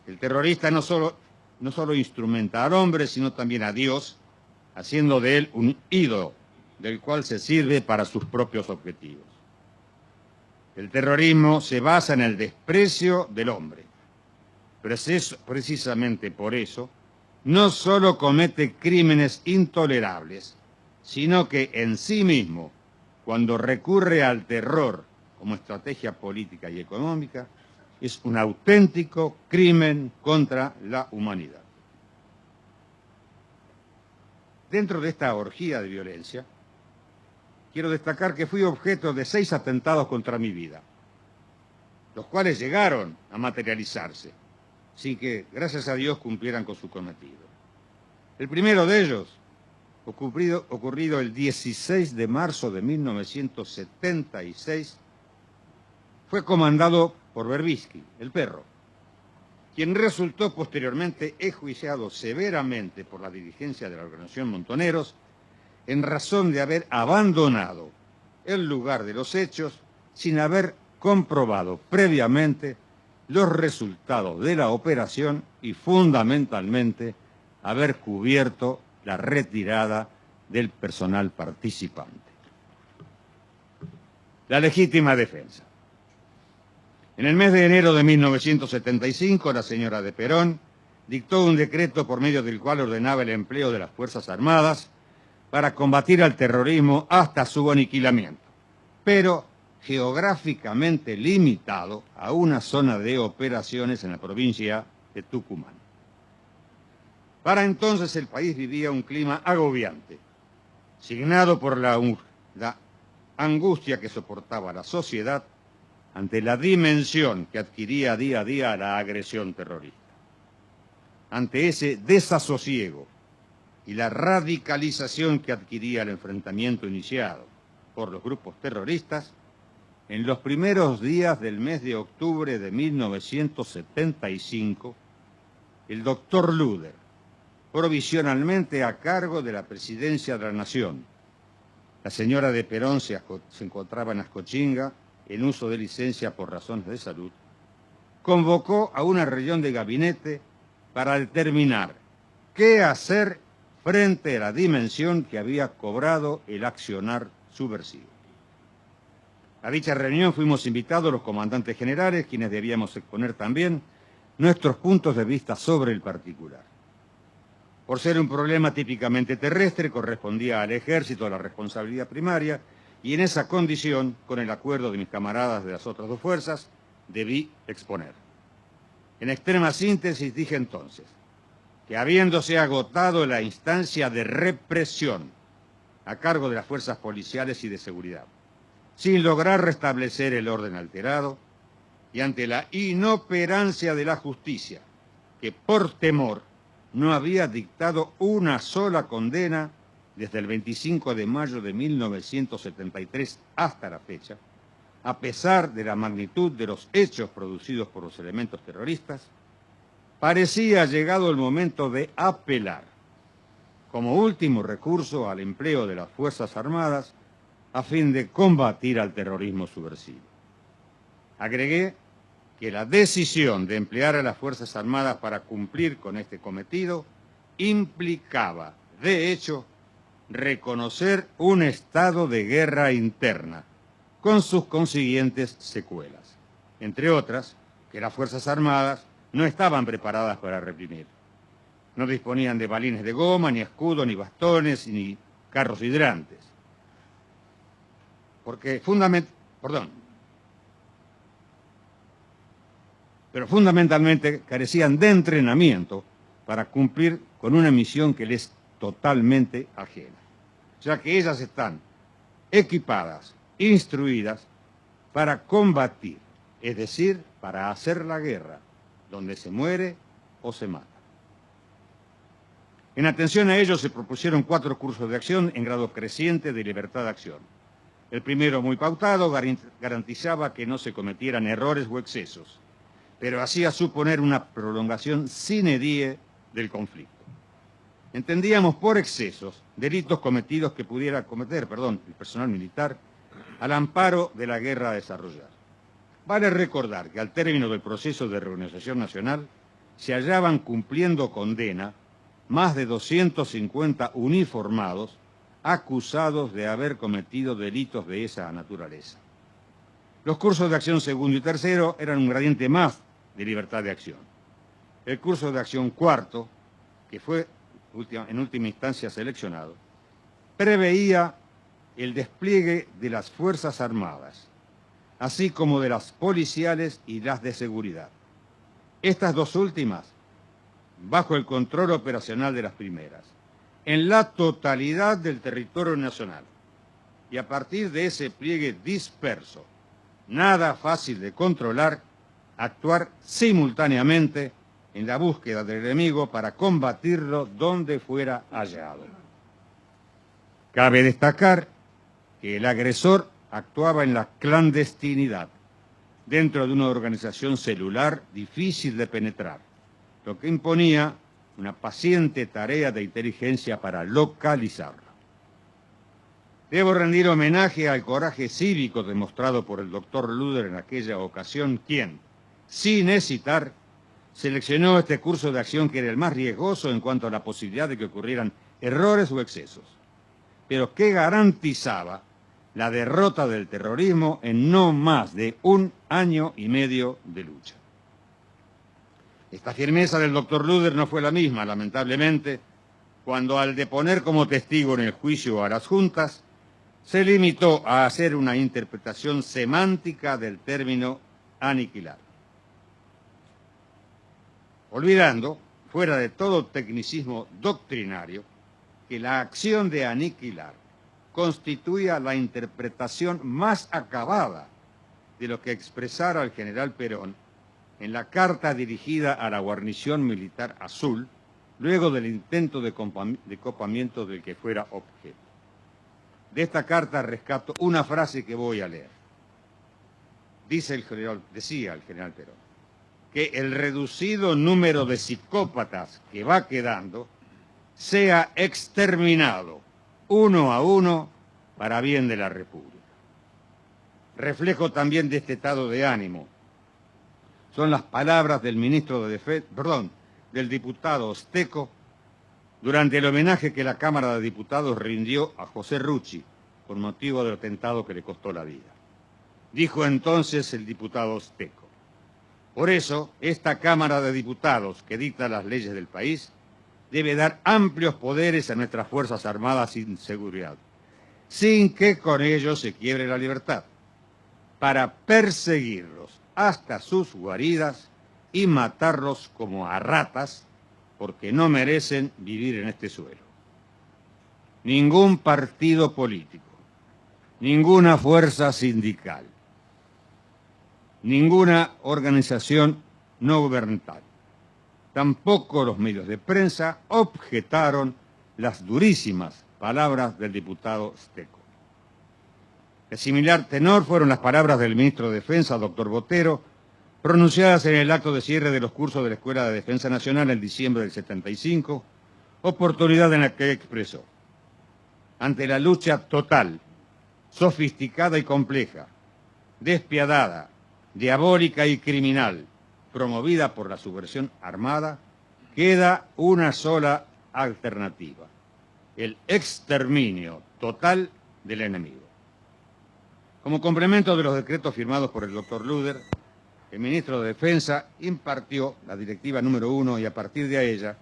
El terrorista no solo instrumenta al hombre, sino también a Dios, haciendo de él un ídolo, del cual se sirve para sus propios objetivos. El terrorismo se basa en el desprecio del hombre, pero es precisamente por eso no solo comete crímenes intolerables, sino que en sí mismo, cuando recurre al terror como estrategia política y económica, es un auténtico crimen contra la humanidad. Dentro de esta orgía de violencia, quiero destacar que fui objeto de 6 atentados contra mi vida, los cuales llegaron a materializarse, sin que, gracias a Dios, cumplieran con su cometido. El primero de ellos, ocurrido el 16 de marzo de 1976, fue comandado por Berbisky, el perro, quien resultó posteriormente enjuiciado severamente por la dirigencia de la organización Montoneros en razón de haber abandonado el lugar de los hechos sin haber comprobado previamente los resultados de la operación y fundamentalmente haber cubierto la retirada del personal participante. La legítima defensa. En el mes de enero de 1975, la señora de Perón dictó un decreto por medio del cual ordenaba el empleo de las Fuerzas Armadas para combatir al terrorismo hasta su aniquilamiento, pero geográficamente limitado a una zona de operaciones en la provincia de Tucumán. Para entonces el país vivía un clima agobiante, signado por la angustia que soportaba la sociedad ante la dimensión que adquiría día a día la agresión terrorista. Ante ese desasosiego y la radicalización que adquiría el enfrentamiento iniciado por los grupos terroristas, en los primeros días del mes de octubre de 1975, el doctor Luder, provisionalmente a cargo de la presidencia de la Nación, la señora de Perón se encontraba en Ascochinga, en uso de licencia por razones de salud, convocó a una reunión de gabinete para determinar qué hacer frente a la dimensión que había cobrado el accionar subversivo. A dicha reunión fuimos invitados los comandantes generales, quienes debíamos exponer también nuestros puntos de vista sobre el particular. Por ser un problema típicamente terrestre, correspondía al Ejército la responsabilidad primaria, y en esa condición, con el acuerdo de mis camaradas de las otras dos fuerzas, debí exponer. En extrema síntesis dije entonces que, habiéndose agotado la instancia de represión a cargo de las fuerzas policiales y de seguridad, sin lograr restablecer el orden alterado, y ante la inoperancia de la justicia, que por temor no había dictado una sola condena desde el 25 de mayo de 1973 hasta la fecha, a pesar de la magnitud de los hechos producidos por los elementos terroristas, parecía llegado el momento de apelar, como último recurso, al empleo de las Fuerzas Armadas a fin de combatir al terrorismo subversivo. Agregué que la decisión de emplear a las Fuerzas Armadas para cumplir con este cometido implicaba, de hecho, reconocer un estado de guerra interna, con sus consiguientes secuelas. Entre otras, que las Fuerzas Armadas no estaban preparadas para reprimir. No disponían de balines de goma, ni escudos, ni bastones, ni carros hidrantes. Pero fundamentalmente carecían de entrenamiento para cumplir con una misión que les es totalmente ajena, ya que ellas están equipadas, instruidas para combatir, es decir, para hacer la guerra, donde se muere o se mata. En atención a ello se propusieron 4 cursos de acción en grado creciente de libertad de acción. El primero, muy pautado, garantizaba que no se cometieran errores o excesos, pero hacía suponer una prolongación sine die del conflicto. Entendíamos por excesos delitos cometidos que pudiera cometer, el personal militar al amparo de la guerra a desarrollar. Vale recordar que al término del proceso de reorganización nacional se hallaban cumpliendo condena más de 250 uniformados acusados de haber cometido delitos de esa naturaleza. Los cursos de acción segundo y tercero eran un gradiente más de libertad de acción. El curso de acción cuarto, que fue en última instancia seleccionado, preveía el despliegue de las Fuerzas Armadas, así como de las policiales y las de seguridad. Estas dos últimas, bajo el control operacional de las primeras, en la totalidad del territorio nacional. Y a partir de ese pliegue disperso, nada fácil de controlar, actuar simultáneamente en la búsqueda del enemigo para combatirlo donde fuera hallado. Cabe destacar que el agresor actuaba en la clandestinidad, dentro de una organización celular difícil de penetrar, lo que imponía una paciente tarea de inteligencia para localizarlo. Debo rendir homenaje al coraje cívico demostrado por el doctor Luder en aquella ocasión, quien, sin hesitar, seleccionó este curso de acción que era el más riesgoso en cuanto a la posibilidad de que ocurrieran errores o excesos, pero que garantizaba la derrota del terrorismo en no más de 1 año y medio de lucha. Esta firmeza del doctor Luder no fue la misma, lamentablemente, cuando al deponer como testigo en el juicio a las juntas, se limitó a hacer una interpretación semántica del término aniquilar, olvidando, fuera de todo tecnicismo doctrinario, que la acción de aniquilar constituía la interpretación más acabada de lo que expresara el general Perón en la carta dirigida a la guarnición militar azul, luego del intento de copamiento del que fuera objeto. De esta carta rescato una frase que voy a leer. Decía el general Perón, que el reducido número de psicópatas que va quedando sea exterminado uno a uno para bien de la República. Reflejo también de este estado de ánimo son las palabras del del diputado Osteco durante el homenaje que la Cámara de Diputados rindió a José Rucci por motivo del atentado que le costó la vida. Dijo entonces el diputado Osteco: por eso, esta Cámara de Diputados que dicta las leyes del país debe dar amplios poderes a nuestras Fuerzas Armadas y seguridad, sin que con ello se quiebre la libertad, para perseguirlos hasta sus guaridas y matarlos como a ratas, porque no merecen vivir en este suelo. Ningún partido político, ninguna fuerza sindical, ninguna organización no gubernamental, tampoco los medios de prensa objetaron las durísimas palabras del diputado Osteco. De similar tenor fueron las palabras del ministro de Defensa, doctor Botero, pronunciadas en el acto de cierre de los cursos de la Escuela de Defensa Nacional en diciembre del 75, oportunidad en la que expresó: ante la lucha total, sofisticada y compleja, despiadada, diabólica y criminal, promovida por la subversión armada, queda una sola alternativa: el exterminio total del enemigo. Como complemento de los decretos firmados por el doctor Luder, el ministro de Defensa impartió la directiva número 1 y a partir de ella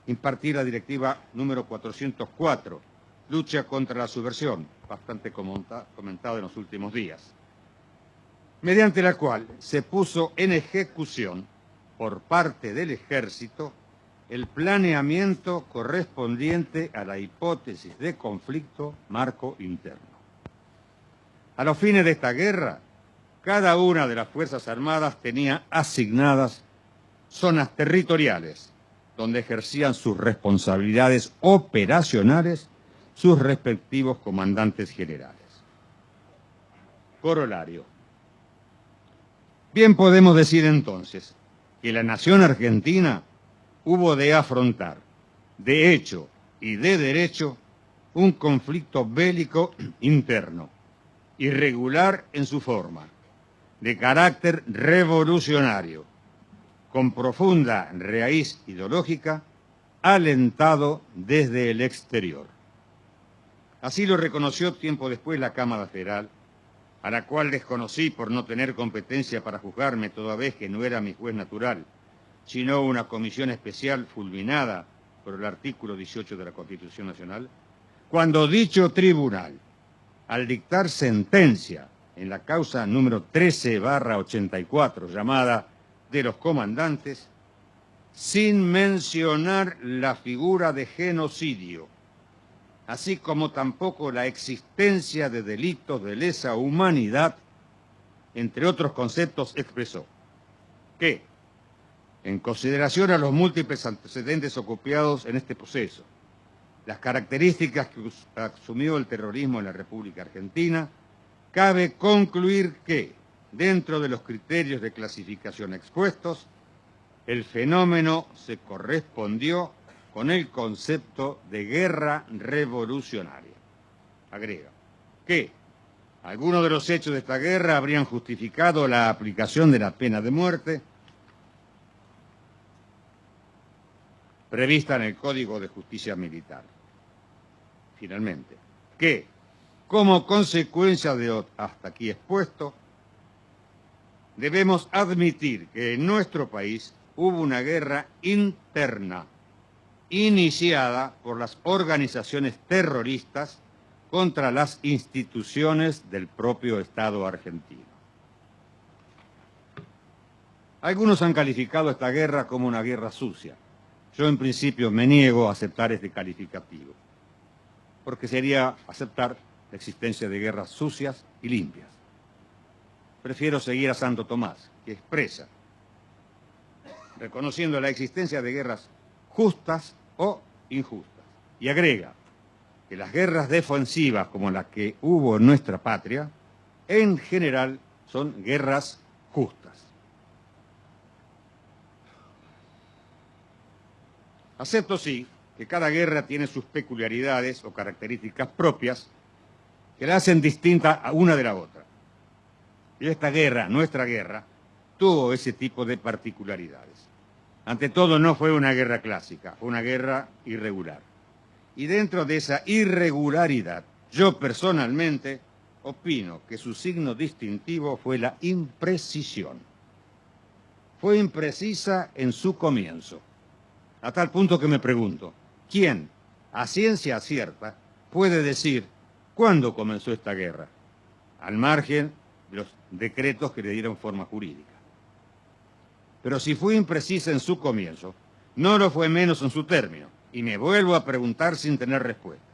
impartir la directiva número 404, lucha contra la subversión, bastante comentada en los últimos días, mediante la cual se puso en ejecución por parte del Ejército el planeamiento correspondiente a la hipótesis de conflicto marco interno. A los fines de esta guerra, cada una de las Fuerzas Armadas tenía asignadas zonas territoriales donde ejercían sus responsabilidades operacionales sus respectivos comandantes generales. Corolario. Bien podemos decir entonces que la nación argentina hubo de afrontar, de hecho y de derecho, un conflicto bélico interno, irregular en su forma, de carácter revolucionario, con profunda raíz ideológica, alentado desde el exterior. Así lo reconoció tiempo después la Cámara Federal, a la cual desconocí por no tener competencia para juzgarme toda vez que no era mi juez natural, sino una comisión especial fulminada por el artículo 18 de la Constitución Nacional, cuando dicho tribunal, al dictar sentencia en la causa número 13/84, llamada de los comandantes, sin mencionar la figura de genocidio, así como tampoco la existencia de delitos de lesa humanidad, entre otros conceptos, expresó que, en consideración a los múltiples antecedentes ocupados en este proceso, las características que asumió el terrorismo en la República Argentina, cabe concluir que, dentro de los criterios de clasificación expuestos, el fenómeno se correspondió con el concepto de guerra revolucionaria. Agrega que algunos de los hechos de esta guerra habrían justificado la aplicación de la pena de muerte prevista en el Código de Justicia Militar. Finalmente, que, como consecuencia de hasta aquí expuesto, debemos admitir que en nuestro país hubo una guerra interna iniciada por las organizaciones terroristas contra las instituciones del propio Estado argentino. Algunos han calificado esta guerra como una guerra sucia. Yo en principio me niego a aceptar este calificativo, porque sería aceptar la existencia de guerras sucias y limpias. Prefiero seguir a Santo Tomás, que expresa, reconociendo la existencia de guerras justas o injustas, y agrega que las guerras defensivas como las que hubo en nuestra patria, en general son guerras justas. Acepto, sí, que cada guerra tiene sus peculiaridades o características propias que la hacen distinta a una de la otra. Y esta guerra, nuestra guerra, tuvo ese tipo de particularidades. Ante todo, no fue una guerra clásica, fue una guerra irregular. Y dentro de esa irregularidad, yo personalmente opino que su signo distintivo fue la imprecisión. Fue imprecisa en su comienzo, a tal punto que me pregunto, ¿quién, a ciencia cierta, puede decir cuándo comenzó esta guerra? Al margen de los decretos que le dieron forma jurídica. Pero si fue imprecisa en su comienzo, no lo fue menos en su término. Y me vuelvo a preguntar sin tener respuesta.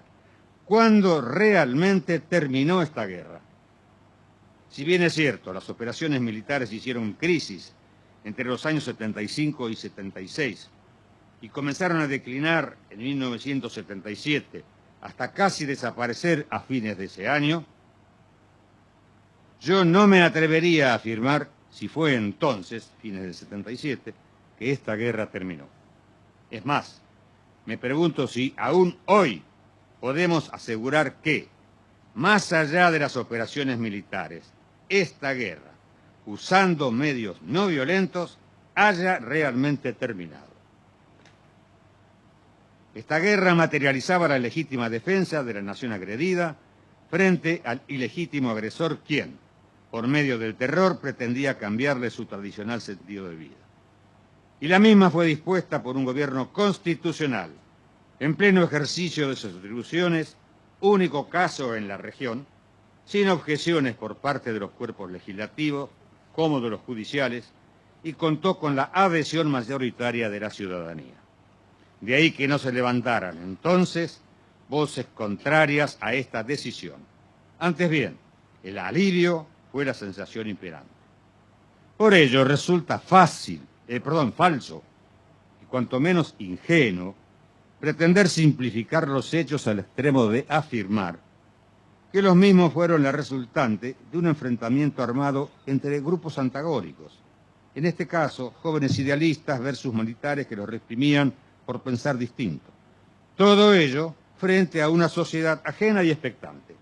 ¿Cuándo realmente terminó esta guerra? Si bien es cierto, las operaciones militares hicieron crisis entre los años 75 y 76 y comenzaron a declinar en 1977 hasta casi desaparecer a fines de ese año, yo no me atrevería a afirmar, si fue entonces, fines del 77, que esta guerra terminó. Es más, me pregunto si aún hoy podemos asegurar que, más allá de las operaciones militares, esta guerra, usando medios no violentos, haya realmente terminado. Esta guerra materializaba la legítima defensa de la nación agredida frente al ilegítimo agresor, quien, por medio del terror, pretendía cambiarle su tradicional sentido de vida. Y la misma fue dispuesta por un gobierno constitucional, en pleno ejercicio de sus atribuciones, único caso en la región, sin objeciones por parte de los cuerpos legislativos como de los judiciales, y contó con la adhesión mayoritaria de la ciudadanía. De ahí que no se levantaran entonces voces contrarias a esta decisión. Antes bien, el alivio fue la sensación imperante. Por ello resulta falso, y cuanto menos ingenuo, pretender simplificar los hechos al extremo de afirmar que los mismos fueron la resultante de un enfrentamiento armado entre grupos antagónicos, en este caso jóvenes idealistas versus militares que los reprimían por pensar distinto. Todo ello frente a una sociedad ajena y expectante.